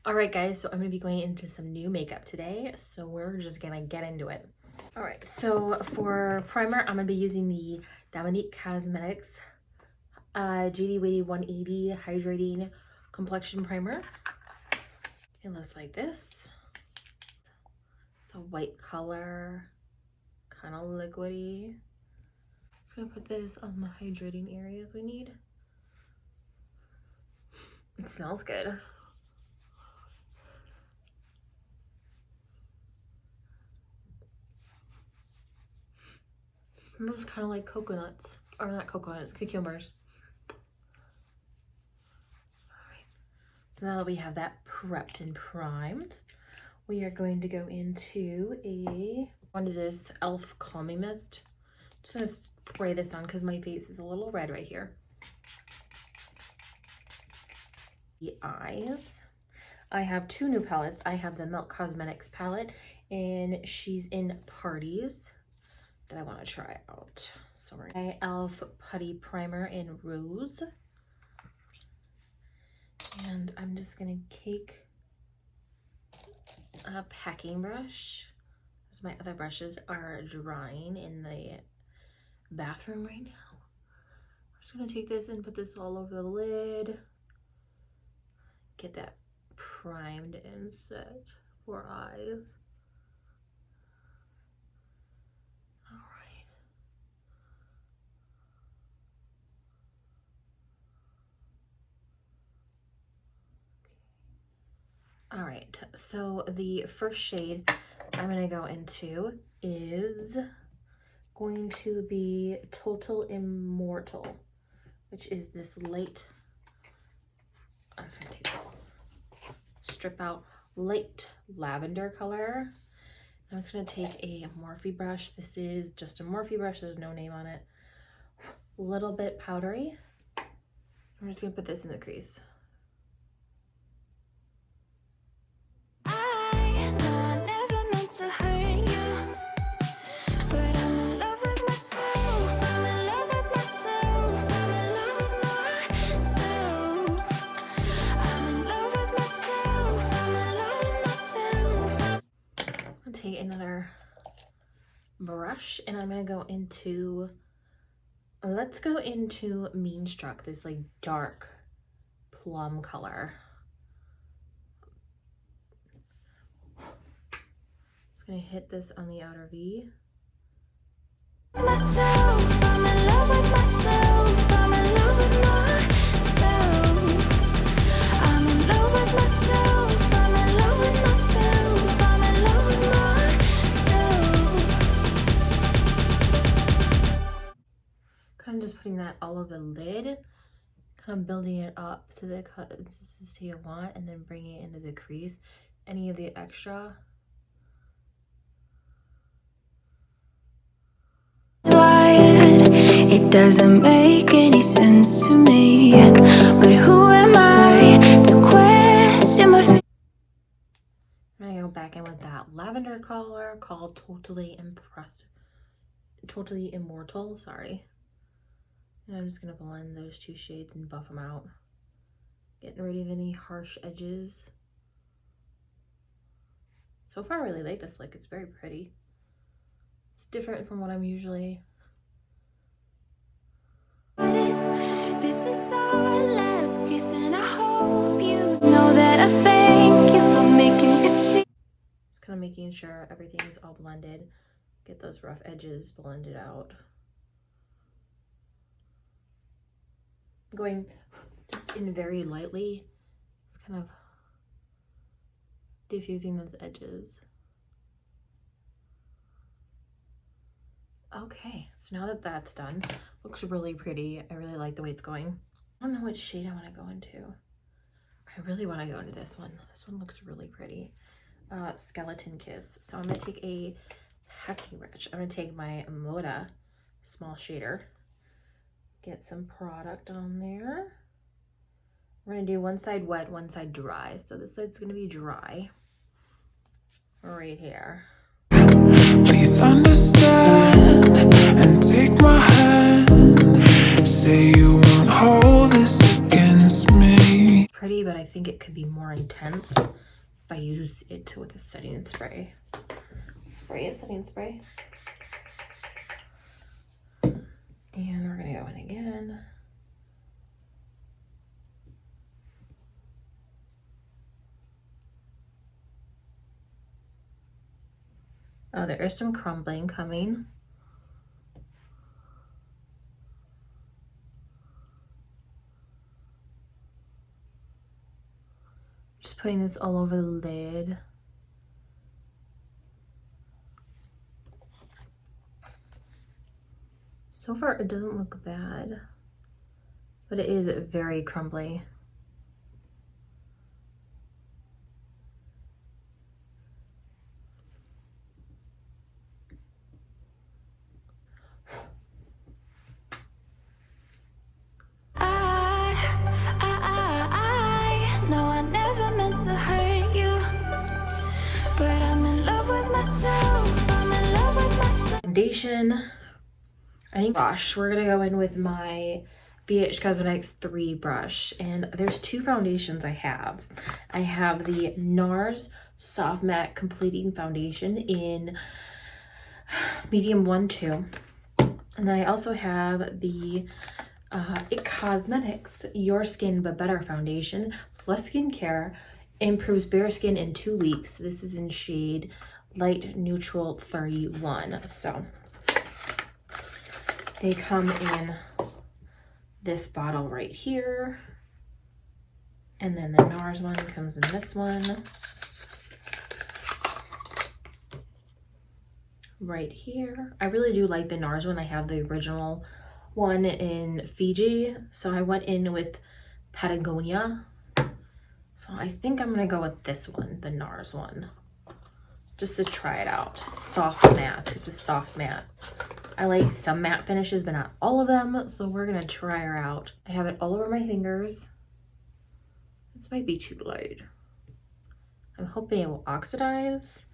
Alright guys, so I'm going to be going into some new makeup today, so we're just going to get into it. Alright, so for primer, I'm going to be using the Dominique Cosmetics J.D. Wady 180 Hydrating Complexion Primer. It looks like this. It's a white color, kind of liquidy. Just going to put this on the hydrating areas we need. It smells good. It smells kind of like coconuts, or not coconuts, cucumbers. Alright, so now that we have that prepped and primed, we are going to go into onto this e.l.f. Calming Mist. Just gonna spray this on because my face is a little red right here. The eyes. I have two new palettes. I have the Milk Cosmetics palette, and She's in Parties that I want to try out. Sorry. My e.l.f. Putty Primer in Rose. And I'm just gonna take a packing brush, because my other brushes are drying in the bathroom right now. I'm just gonna take this and put this all over the lid. Get that primed and set for eyes. All right, so the first shade I'm gonna go into is going to be Total Immortal, which is this light, I'm just gonna take strip out light lavender color. I'm just gonna take a Morphe brush. This is just a Morphe brush, there's no name on it. A little bit powdery. I'm just gonna put this in the crease. Take another brush and I'm gonna go into, let's go into Meanstruck, this like dark plum color. Just gonna hit this on the outer V. Myself, I'm in love with myself, I'm in love with myself, I'm in love with myself, I'm in love with myself, I'm in love with myself. Kind of just putting that all over the lid, kind of building it up to the consistency you want, and then bringing it into the crease. Any of the extra, it doesn't make any sense to me, but who am I to question my feelings? I'm gonna go back in with that lavender color called Totally Immortal, sorry. And I'm just gonna blend those two shades and buff them out, getting rid of any harsh edges. So far I really like this look, it's very pretty. It's different from what I'm usually. This is our last kiss, and I hope you know that I thank you for making me see. Just kind of making sure everything's all blended. Get those rough edges blended out. Going just in very lightly, just kind of diffusing those edges. Okay, so now that that's done, looks really pretty. I really like the way it's going. I don't know which shade I want to go into. I really want to go into this one. This one looks really pretty. Skeleton Kiss. So I'm going to take a packing brush. I'm going to take my Moda small shader. Get some product on there. We're going to do one side wet, one side dry. So this side's going to be dry. Right here. Please understand and take my hand. Say you won't hold this against me. pretty, but I think it could be more intense if I use it with a setting spray. Spray a setting spray. And we're gonna go in again. Oh, there is some crumbling coming. Just putting this all over the lid. So far, it doesn't look bad, but it is very crumbly. I know I never meant to hurt you, but I'm in love with myself. I'm in love with myself. Foundation, I think brush. We're gonna go in with my BH Cosmetics 3 brush, and there's two foundations I have. I have the NARS Soft Matte Completing Foundation in medium 1-2, and then I also have the IT Cosmetics Your Skin But Better Foundation plus skincare, improves bare skin in 2 weeks. This is in shade Light Neutral 31. So they come in this bottle right here, and then the NARS one comes in this one right here. I really do like the NARS one. I have the original one in Fiji, so I went in with Patagonia. So I think I'm gonna go with this one, the NARS one, just to try it out. Soft matte. It's a soft matte. I like some matte finishes, but not all of them, so we're gonna try her out. I have it all over my fingers. This might be too light. I'm hoping it will oxidize.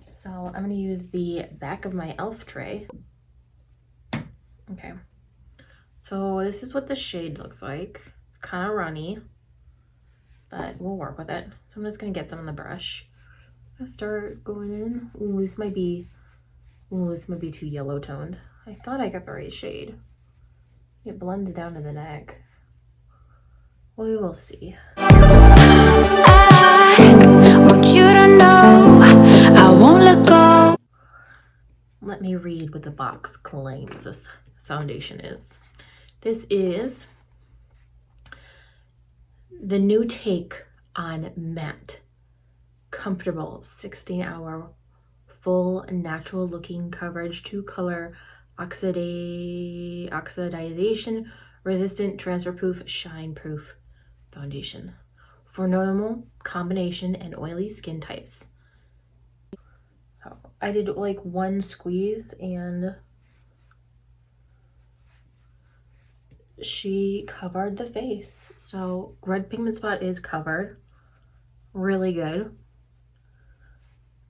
So I'm gonna use the back of my e.l.f. tray. Okay. So this is what the shade looks like. It's kind of runny, but we'll work with it. So I'm just gonna get some on the brush. I'm gonna start going in. Ooh, this might be too yellow toned. I thought I got the right shade. It blends down to the neck. We will see. I want you to know I won't let go. Let me read what the box claims this foundation is. This is the new take on matte, comfortable 16-hour full natural looking coverage, 2-color oxidization resistant, transfer proof, shine proof foundation for normal, combination, and oily skin types. I did like one squeeze and she covered the face. So red pigment spot is covered. Really good.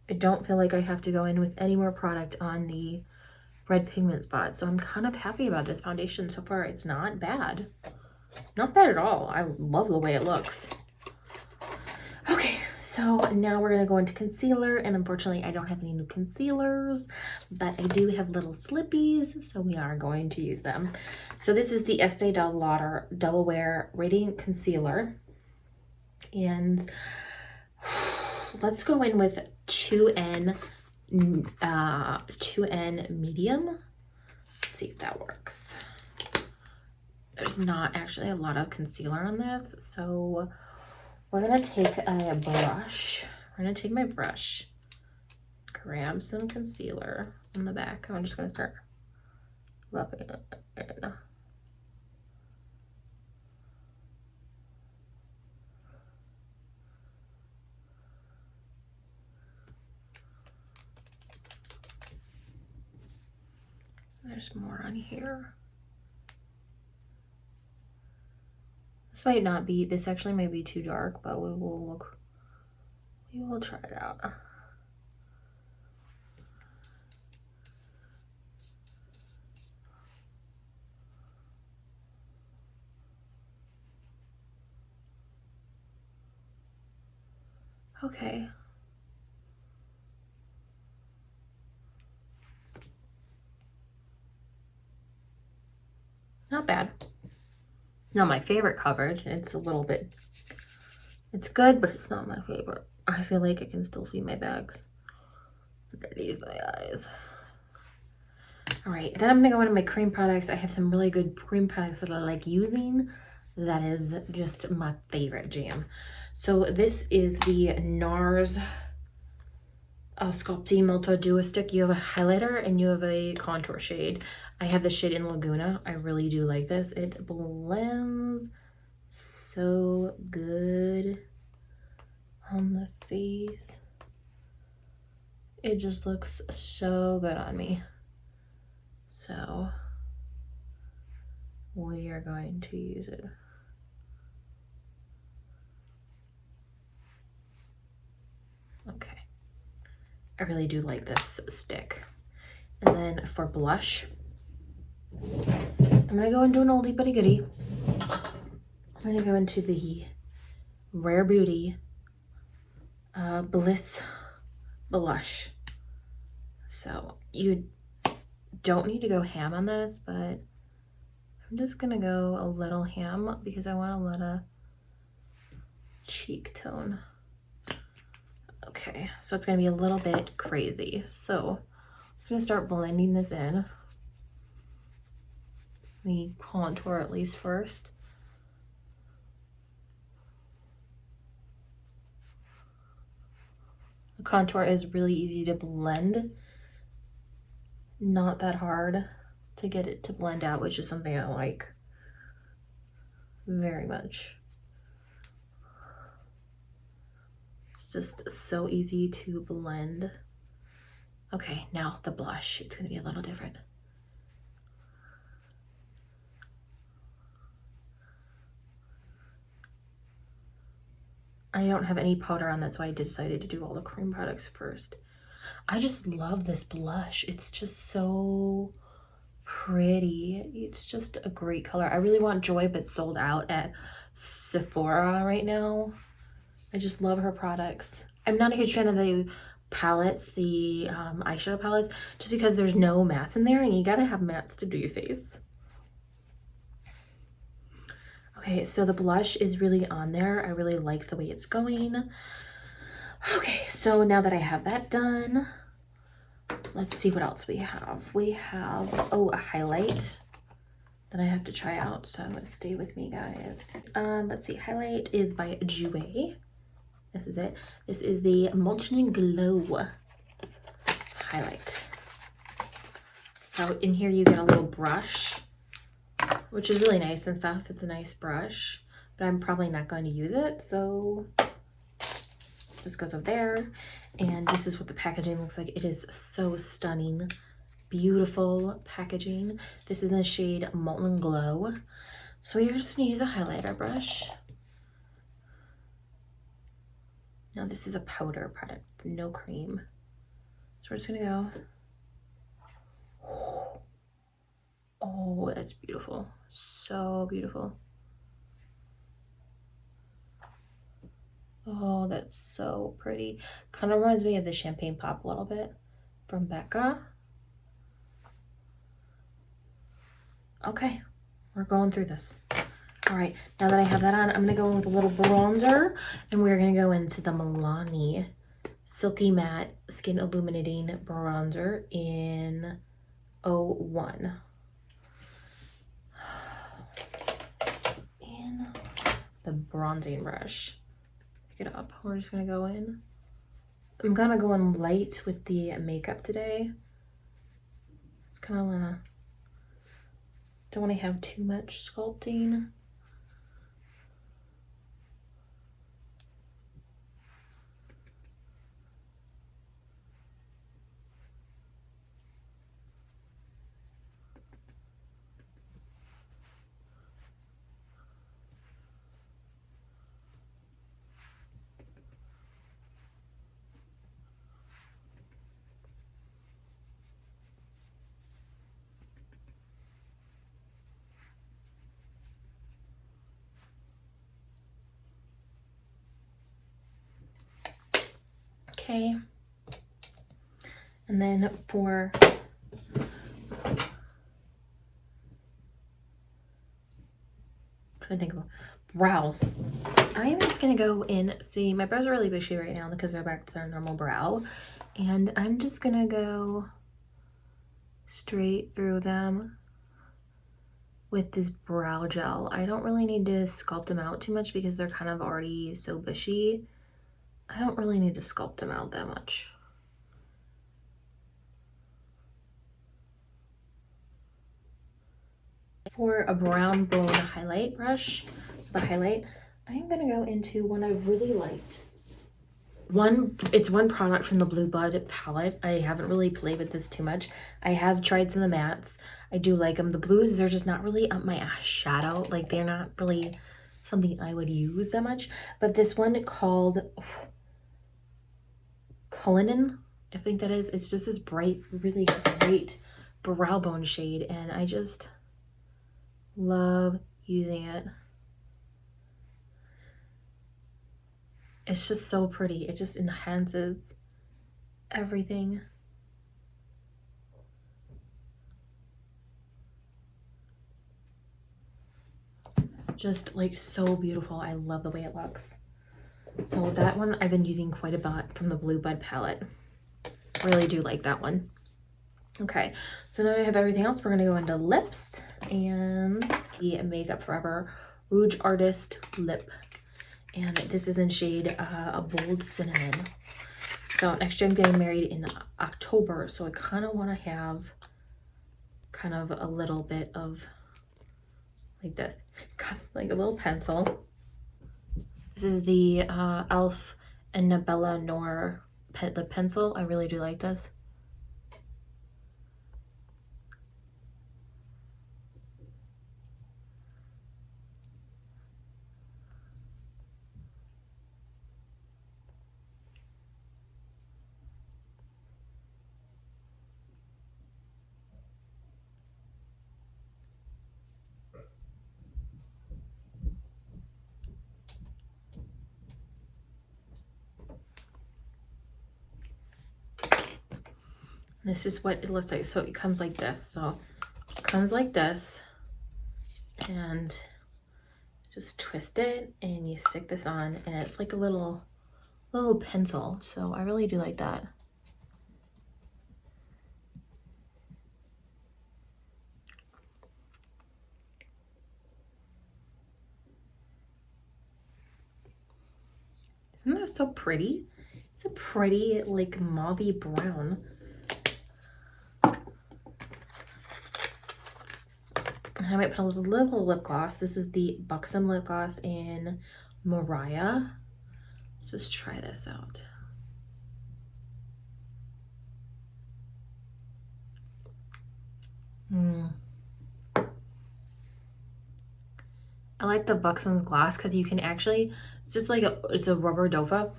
I don't feel like I have to go in with any more product on the red pigment spot. So I'm kind of happy about this foundation so far. It's not bad. Not bad at all. I love the way it looks. Okay, so now we're gonna go into concealer, and unfortunately I don't have any new concealers, but I do have little slippies, so we are going to use them. So this is the Estee Lauder Double Wear Radiant Concealer, and let's go in with 2N medium. Let's see if that works. There's not actually a lot of concealer on this, so we're gonna take a brush. We're gonna take my brush, grab some concealer on the back. I'm just gonna start rubbing it in. There's more on here. This might not be, this actually might be too dark, but we will try it out. Okay. Not bad. Not my favorite coverage. It's a little bit, it's good, but it's not my favorite. I feel like I can still see my bags underneath my eyes. All right, then I'm gonna go into my cream products. I have some really good cream products that I like using. That is just my favorite jam. So this is the NARS Sculpting Multi Duo Stick. You have a highlighter and you have a contour shade. I have the shade in Laguna. I really do like this. It blends so good on the face. It just looks so good on me. So we are going to use it. Okay. I really do like this stick. And then for blush, I'm gonna go into an oldie but a goodie. I'm gonna go into the Rare Beauty Bliss Blush. So you don't need to go ham on this, but I'm just gonna go a little ham because I want a lot of cheek tone. Okay, so it's gonna be a little bit crazy. So I'm just gonna start blending this in. The contour at least first. The contour is really easy to blend. Not that hard to get it to blend out, which is something I like very much. It's just so easy to blend. Okay, now the blush. It's gonna be a little different. I don't have any powder on, that's why I decided to do all the cream products first. I just love this blush. It's just so pretty. It's just a great color. I really want Joy, but sold out at Sephora right now. I just love her products. I'm not a huge fan of the palettes, the eyeshadow palettes, just because there's no mattes in there and you gotta have mattes to do your face. Okay, so the blush is really on there. I really like the way it's going. Okay, so now that I have that done, let's see what else we have. We have, oh, a highlight that I have to try out, so stay with me, guys. Let's see, highlight is by Jouer. This is it. This is the Molten Glow highlight. So in here you get a little brush, which is really nice and stuff. It's a nice brush, but I'm probably not going to use it, so just goes over there. And this is what the packaging looks like. It is so stunning. Beautiful packaging. This is in the shade Molten Glow. So you're just gonna use a highlighter brush. Now this is a powder product, no cream. So we're just gonna go. Oh, that's beautiful. So beautiful. Oh, that's so pretty. Kind of reminds me of the Champagne Pop a little bit from Becca. Okay, we're going through this. All right, now that I have that on, I'm gonna go in with a little bronzer, and we're gonna go into the Milani Silky Matte Skin Illuminating Bronzer in 01. In the bronzing brush. Pick it up. We're just gonna go in. I'm gonna go in light with the makeup today. It's kind of wanna, don't want to have too much sculpting. Okay. And then for trying to think of brows, I am just gonna go in. See, my brows are really bushy right now because they're back to their normal brow, and I'm just gonna go straight through them with this brow gel. I don't really need to sculpt them out too much because they're kind of already so bushy. I don't really need to sculpt them out that much. For a brown bone highlight brush, the highlight, I'm gonna go into one I really liked. It's one product from the Blue Bud palette. I haven't really played with this too much. I have tried some of the mattes. I do like them. The blues, they're just not really up my shadow. Like, they're not really something I would use that much. But this one called Cullinan, I think that is. It's just this bright, really great brow bone shade, and I just love using it. It's just so pretty. It just enhances everything. Just like so beautiful. I love the way it looks. So that one I've been using quite a bit from the Blue Bud palette. Really do like that one. Okay, so now I have everything else. We're gonna go into lips and the Makeup Forever Rouge Artist Lip. And this is in shade a bold cinnamon. So next year I'm getting married in October, so I kind of want to have kind of a little bit of like this, like a little pencil. This is the e.l.f. and Nabella Noir lip pencil. I really do like this. This is what it looks like. So it comes like this. So it comes like this, and just twist it and you stick this on, and it's like a little pencil. So I really do like that. Isn't that so pretty? It's a pretty like mauvey brown. I might put a little lip gloss. This is the Buxom lip gloss in Mariah. Let's just try this out. I like the Buxom's gloss because you can actually, it's just like it's a rubber dofa.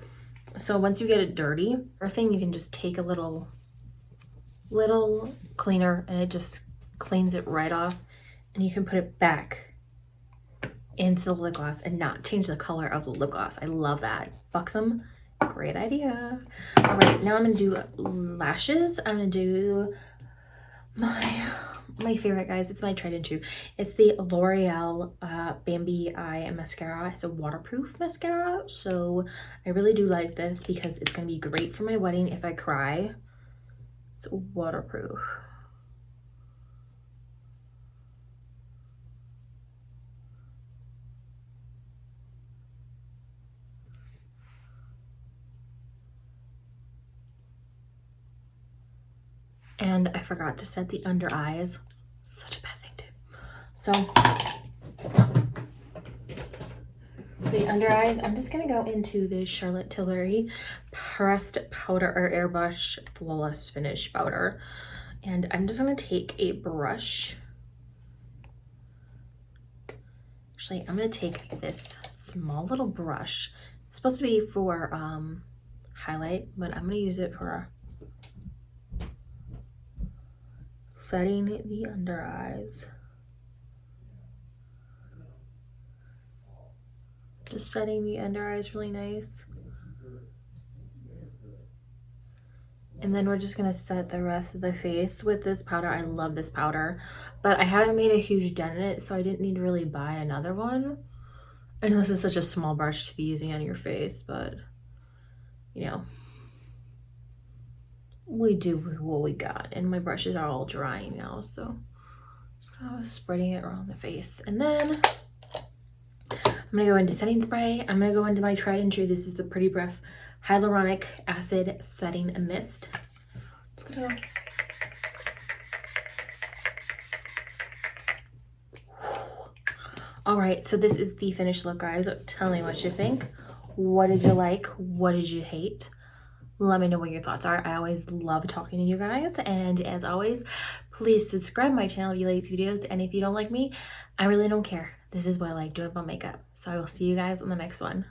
So once you get it dirty or thing, you can just take a little cleaner and it just cleans it right off, and you can put it back into the lip gloss and not change the color of the lip gloss. I love that. Buxom, great idea. All right, now I'm gonna do lashes. I'm gonna do my favorite, guys. It's my tried and true. It's the L'Oreal Bambi Eye Mascara. It's a waterproof mascara, so I really do like this because it's gonna be great for my wedding if I cry. It's waterproof. And I forgot to set the under eyes. Such a bad thing too. So the under eyes, I'm just gonna go into the Charlotte Tilbury pressed powder or airbrush flawless finish powder, and I'm just gonna take a brush. Actually, I'm gonna take this small little brush. It's supposed to be for highlight, but I'm gonna use it for setting the under eyes. Just setting the under eyes really nice. And then we're just gonna set the rest of the face with this powder. I love this powder, but I haven't made a huge dent in it, so I didn't need to really buy another one. I know this is such a small brush to be using on your face, but you know, we do with what we got. And my brushes are all drying now, so just kind of spreading it around the face. And then I'm gonna go into setting spray. I'm gonna go into my tried and true. This is the Pretty Breath Hyaluronic Acid Setting Mist. Just gonna go. All right, so this is the finished look, guys. Tell me what you think. What did you like? What did you hate? Let me know what your thoughts are. I always love talking to you guys. And as always, please subscribe to my channel if you like these videos. And if you don't like me, I really don't care. This is what I like, doing my makeup. So I will see you guys on the next one.